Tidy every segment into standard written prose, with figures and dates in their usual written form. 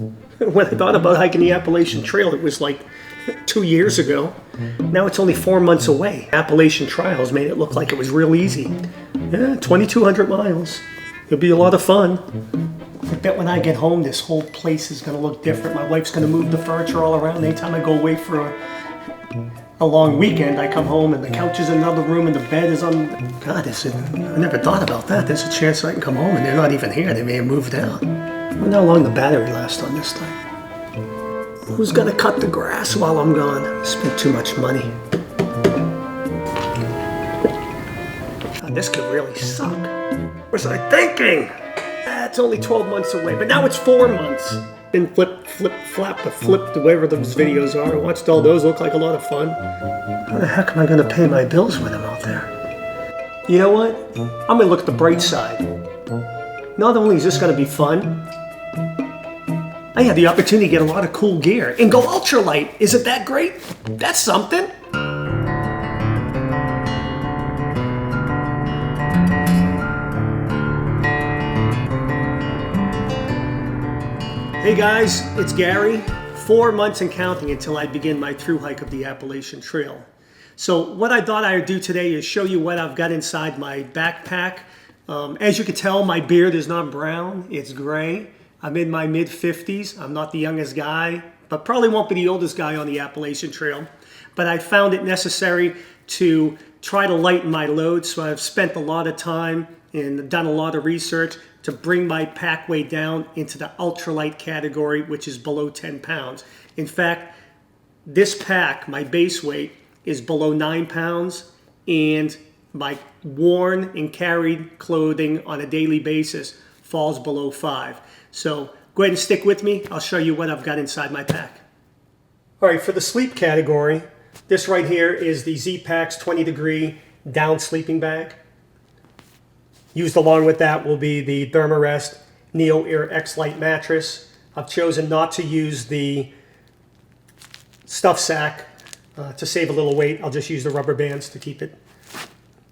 When I thought about hiking the Appalachian Trail, it was like 2 years ago. Now it's only 4 months away. Appalachian Trials made it look like it was real easy. Yeah, 2,200 miles. It'll be a lot of fun. I bet when I get home, this whole place is going to look different. My wife's going to move the furniture all around. Anytime I go away for a long weekend, I come home and the couch is in another room and the bed is on... God, I never thought about that. There's a chance I can come home and they're not even here. They may have moved out. I wonder how long the battery lasts on this thing. Who's gonna cut the grass while I'm gone? I spent too much money. God, this could really suck. What was I thinking? It's only 12 months away, but now it's 4 months. Been flipped, whatever those videos are. I watched all those, look like a lot of fun. How the heck am I gonna pay my bills when I'm out there? You know what? I'm gonna look at the bright side. Not only is this gonna be fun, I had the opportunity to get a lot of cool gear and go ultralight. Isn't that great? That's something. Hey guys, it's Gary. 4 months and counting until I begin my through hike of the Appalachian Trail. So what I thought I would do today is show you what I've got inside my backpack. As you can tell, my beard is not brown, it's gray. I'm in my mid-50s. I'm not the youngest guy, but probably won't be the oldest guy on the Appalachian Trail. But I found it necessary to try to lighten my load, so I've spent a lot of time and done a lot of research to bring my pack weight down into the ultralight category, which is below 10 pounds. In fact, this pack, my base weight, is below 9 pounds, and my worn and carried clothing on a daily basis falls below 5. So go ahead and stick with me. I'll show you what I've got inside my pack. All right, for the sleep category, this right here is the Z-Packs 20 degree down sleeping bag. Used along with that will be the Thermarest Neo Air X-Lite mattress. I've chosen not to use the stuff sack to save a little weight. I'll just use the rubber bands to keep it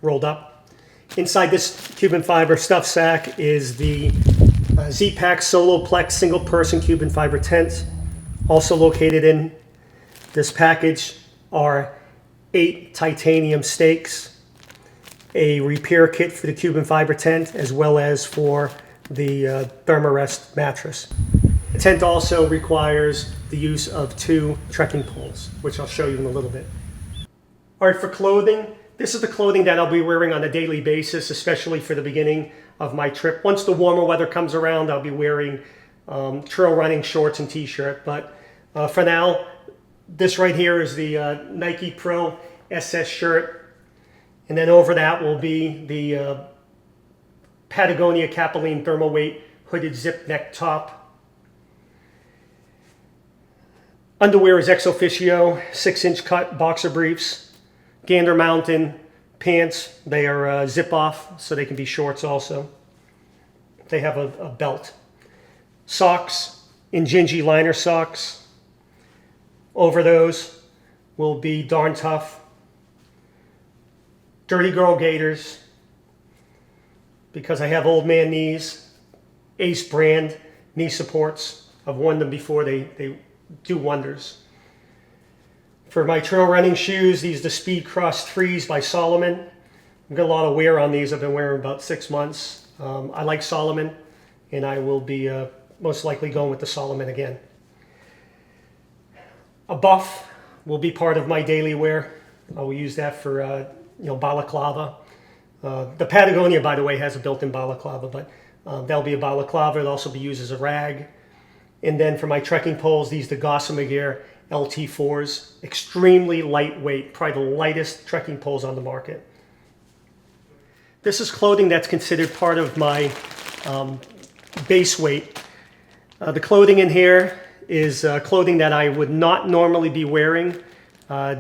rolled up. Inside this Cuben fiber stuff sack is the Z-Pack Soloplex single person Cuben fiber tent. Also located in this package are 8 titanium stakes, a repair kit for the Cuben fiber tent, as well as for the Thermarest mattress. The tent also requires the use of 2 trekking poles, which I'll show you in a little bit. All right, for clothing, this is the clothing that I'll be wearing on a daily basis, especially for the beginning of my trip. Once the warmer weather comes around, I'll be wearing trail running shorts and t-shirt. But for now, this right here is the Nike Pro SS shirt. And then over that will be the Patagonia Capilene Thermal Weight hooded zip neck top. Underwear is Ex Officio 6-inch cut boxer briefs. Gander Mountain pants, they are zip off, so they can be shorts also. They have a belt. Socks, Injinji liner socks. Over those will be Darn Tough. Dirty Girl gaiters, because I have old man knees. Ace brand knee supports. I've worn them before, they do wonders. For my trail running shoes, these are the Speed Cross 3s by Salomon. I've got a lot of wear on these. I've been wearing about 6 months. I like Salomon, and I will be most likely going with the Salomon again. A buff will be part of my daily wear. I will use that for balaclava. The Patagonia, by the way, has a built-in balaclava, but that'll be a balaclava. It'll also be used as a rag. And then for my trekking poles, these are the Gossamer Gear LT4s, extremely lightweight, probably the lightest trekking poles on the market. This is clothing that's considered part of my base weight. The clothing in here is clothing that I would not normally be wearing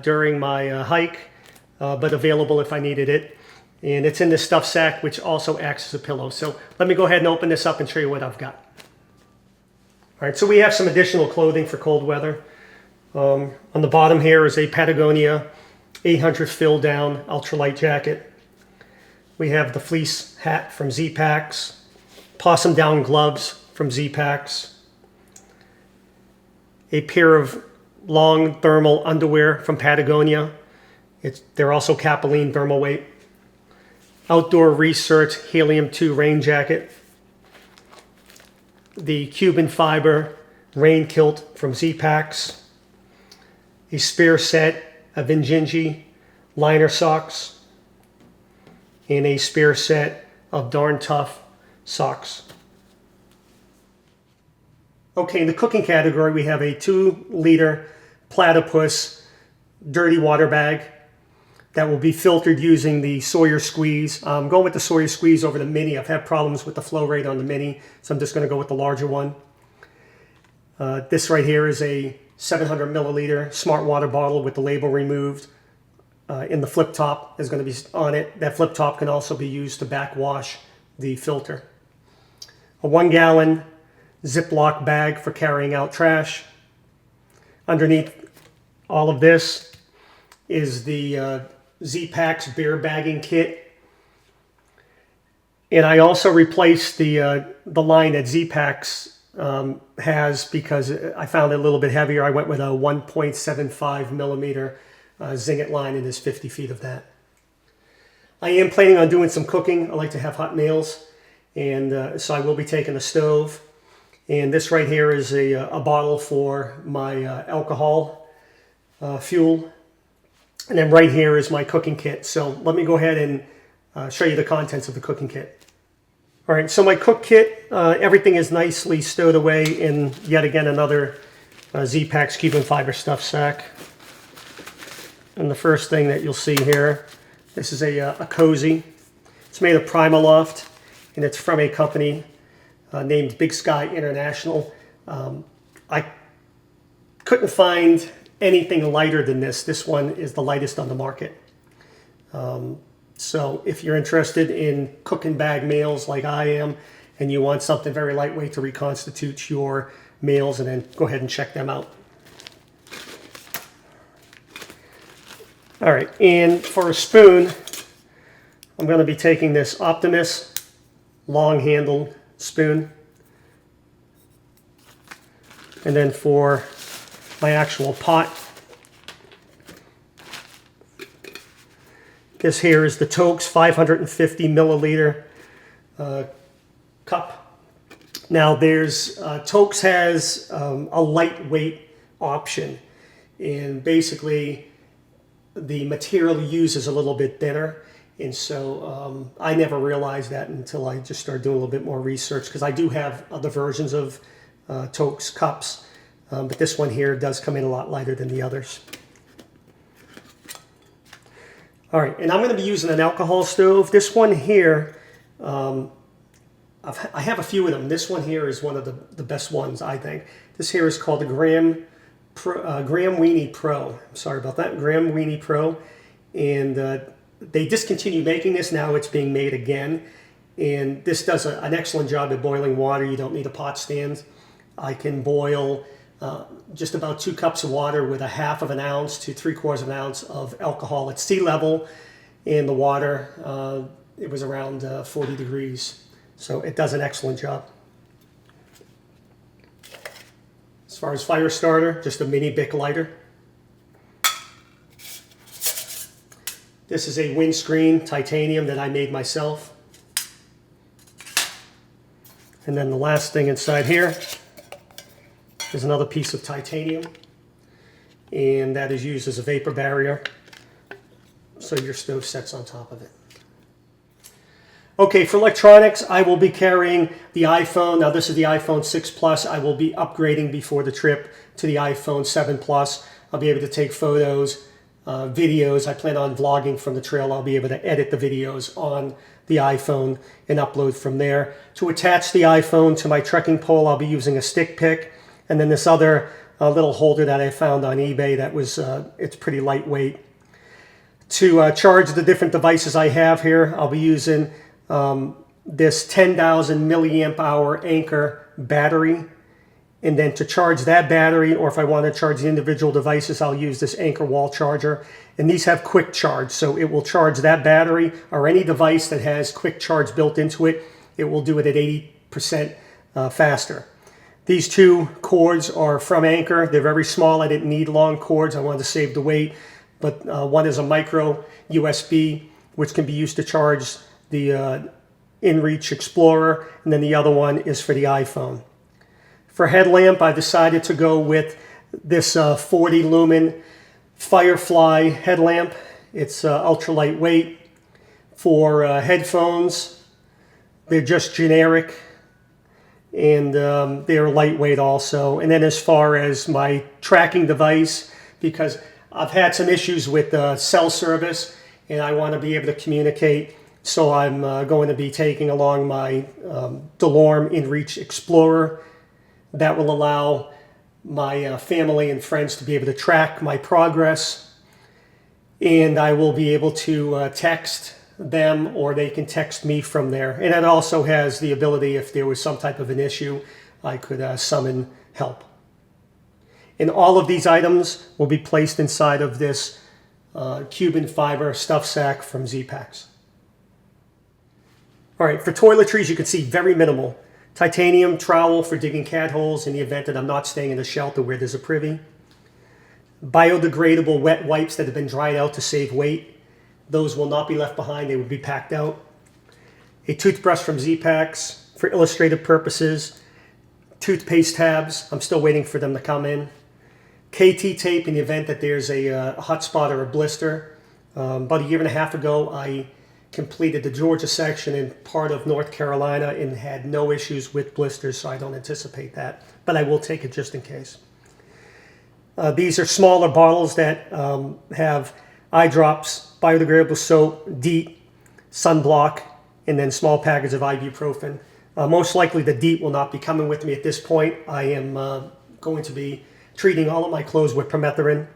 during my hike, but available if I needed it. And it's in this stuff sack, which also acts as a pillow. So let me go ahead and open this up and show you what I've got. All right, so we have some additional clothing for cold weather. On the bottom here is a Patagonia 800 fill down ultralight jacket. We have the fleece hat from Z-Packs, possum down gloves from Z-Packs. a pair of long thermal underwear from Patagonia. They're also Capilene thermal weight. Outdoor Research Helium-2 rain jacket. The Cuban fiber rain kilt from Z-Packs. A spare set of Injinji liner socks. And a spare set of Darn Tough socks. Okay, in the cooking category, we have a 2-liter Platypus dirty water bag that will be filtered using the Sawyer squeeze. I'm going with the Sawyer squeeze over the mini. I've had problems with the flow rate on the mini, so I'm just going to go with the larger one. This right here is a 700 milliliter smart water bottle with the label removed. In the flip top is going to be on it. That flip top can also be used to backwash the filter. A 1 gallon Ziploc bag for carrying out trash. Underneath all of this is the Z-Packs bear bagging kit. And I also replaced the line that Z-Packs has because I found it a little bit heavier. I went with a 1.75 millimeter Zingit line, and there's 50 feet of that. I am planning on doing some cooking. I like to have hot meals, and so I will be taking a stove. And this right here is a bottle for my alcohol fuel. And then right here is my cooking kit. So let me go ahead and show you the contents of the cooking kit. All right, so my cook kit, everything is nicely stowed away in yet again another Z-Packs Cuban fiber stuff sack. And the first thing that you'll see here, this is a cozy. It's made of Primaloft, and it's from a company named Big Sky International. I couldn't find anything lighter than this. This one is the lightest on the market. So if you're interested in cooking bag meals like I am, and you want something very lightweight to reconstitute your meals, and then go ahead and check them out. All right, and for a spoon, I'm going to be taking this Optimus long-handled spoon. And then for my actual pot, this here is the Tokes 550 milliliter cup. Now there's, Tokes has a lightweight option, and basically the material used is a little bit thinner. And so I never realized that until I just started doing a little bit more research, because I do have other versions of Tokes cups, but this one here does come in a lot lighter than the others. All right, and I'm going to be using an alcohol stove. This one here, I have a few of them. This one here is one of the best ones, I think. This here is called the Graham Weenie Pro. I'm sorry about that, Graham Weenie Pro. And they discontinued making this. Now it's being made again. And this does an excellent job at boiling water. You don't need a pot stand. I can boil just about 2 cups of water with a 1/2 ounce to 3/4 ounce of alcohol at sea level. And the water, it was around 40 degrees. So it does an excellent job. As far as fire starter, just a mini Bic lighter. This is a windscreen titanium that I made myself. And then the last thing inside here is another piece of titanium, and that is used as a vapor barrier, so your stove sets on top of it. Okay, for electronics, I will be carrying the iPhone. Now this is the iPhone 6 Plus. I will be upgrading before the trip to the iPhone 7 Plus. I'll be able to take photos, videos. I plan on vlogging from the trail. I'll be able to edit the videos on the iPhone and upload from there. To attach the iPhone to my trekking pole, I'll be using a stick pick, and then this other little holder that I found on eBay that was, it's pretty lightweight. To charge the different devices I have here, I'll be using this 10,000 milliamp hour Anchor battery. And then to charge that battery, or if I want to charge the individual devices, I'll use this Anchor wall charger. And these have quick charge, so it will charge that battery or any device that has quick charge built into it. It will do it at 80% faster. These two cords are from Anchor. They're very small. I didn't need long cords. I wanted to save the weight. But one is a micro USB, which can be used to charge the InReach Explorer, and then the other one is for the iPhone. For headlamp, I decided to go with this 40 lumen Firefly headlamp. It's ultra lightweight. For headphones, they're just generic, and they're lightweight also. And then as far as my tracking device, because I've had some issues with cell service and I want to be able to communicate, so I'm going to be taking along my DeLorme InReach Explorer. That will allow my family and friends to be able to track my progress, and I will be able to text them, or they can text me from there. And it also has the ability, if there was some type of an issue, I could summon help. And all of these items will be placed inside of this Cuban fiber stuff sack from Z-Packs. All right, for toiletries, you can see very minimal. Titanium trowel for digging cat holes in the event that I'm not staying in a shelter where there's a privy. Biodegradable wet wipes that have been dried out to save weight. Those will not be left behind, they will be packed out. A toothbrush from Z-Packs for illustrative purposes. Toothpaste tabs, I'm still waiting for them to come in. KT tape in the event that there's a hot spot or a blister. About a year and a half ago, I completed the Georgia section in part of North Carolina and had no issues with blisters, so I don't anticipate that, but I will take it just in case. These are smaller bottles that have eye drops, biodegradable soap, DEET, sunblock, and then small packets of ibuprofen. Most likely the DEET will not be coming with me at this point. I am going to be treating all of my clothes with permethrin.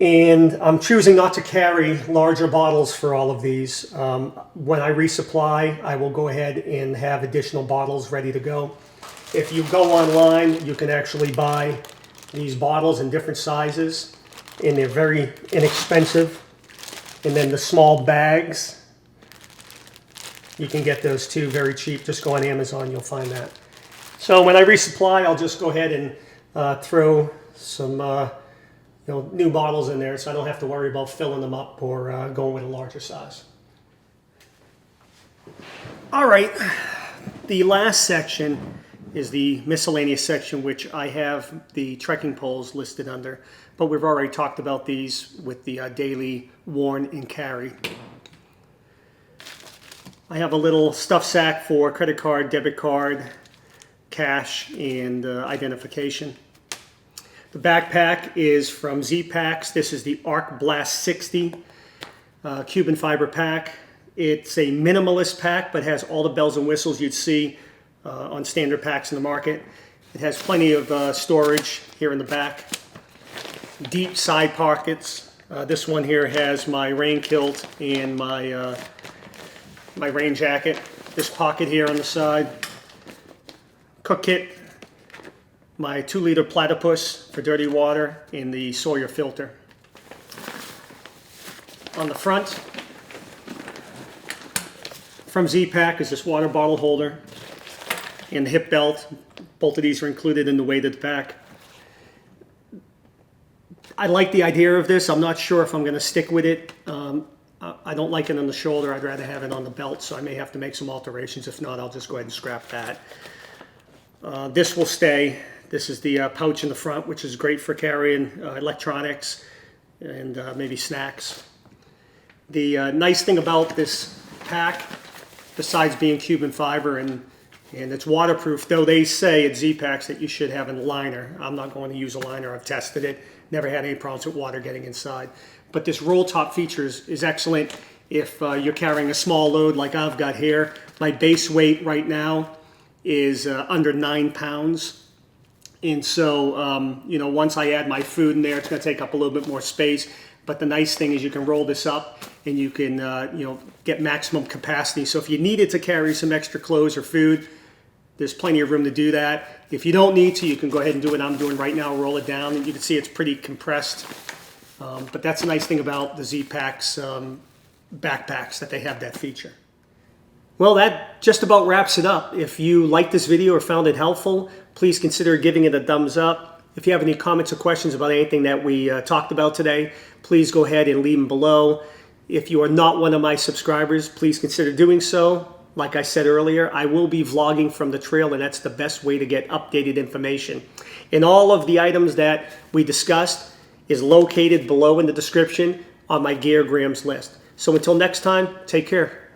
And I'm choosing not to carry larger bottles for all of these. When I resupply, I will go ahead and have additional bottles ready to go. If you go online, you can actually buy these bottles in different sizes, and they're very inexpensive. And then the small bags, you can get those too very cheap. Just go on Amazon, you'll find that. So when I resupply, I'll just go ahead and throw some new bottles in there, so I don't have to worry about filling them up or going with a larger size. All right, the last section is the miscellaneous section, which I have the trekking poles listed under, but we've already talked about these with the daily worn and carry. I have a little stuff sack for credit card, debit card, cash, and identification. The backpack is from Z-Packs. This is the Arc Blast 60 Cuban fiber pack. It's a minimalist pack, but has all the bells and whistles you'd see on standard packs in the market. It has plenty of storage here in the back. Deep side pockets. This one here has my rain kilt and my rain jacket. This pocket here on the side. Cook kit. My 2-liter platypus for dirty water in the Sawyer filter. On the front, from Z-Pack, is this water bottle holder and the hip belt. Both of these are included in the weighted pack. I like the idea of this. I'm not sure if I'm going to stick with it. I don't like it on the shoulder. I'd rather have it on the belt, so I may have to make some alterations. If not, I'll just go ahead and scrap that. This will stay. This is the pouch in the front, which is great for carrying electronics and maybe snacks. The nice thing about this pack, besides being Cuban fiber and it's waterproof, though they say at Z-Packs that you should have a liner. I'm not going to use a liner. I've tested it. Never had any problems with water getting inside. But this roll top feature is excellent if you're carrying a small load like I've got here. My base weight right now is under 9 pounds. And so, once I add my food in there, it's going to take up a little bit more space. But the nice thing is you can roll this up and you can, get maximum capacity. So if you needed to carry some extra clothes or food, there's plenty of room to do that. If you don't need to, you can go ahead and do what I'm doing right now, roll it down, and you can see it's pretty compressed. But that's a nice thing about the Z-Packs backpacks, that they have that feature. Well, that just about wraps it up. If you liked this video or found it helpful, please consider giving it a thumbs up. If you have any comments or questions about anything that we talked about today, please go ahead and leave them below. If you are not one of my subscribers, please consider doing so. Like I said earlier, I will be vlogging from the trail, and that's the best way to get updated information. And all of the items that we discussed is located below in the description on my Geargrams list. So until next time, take care.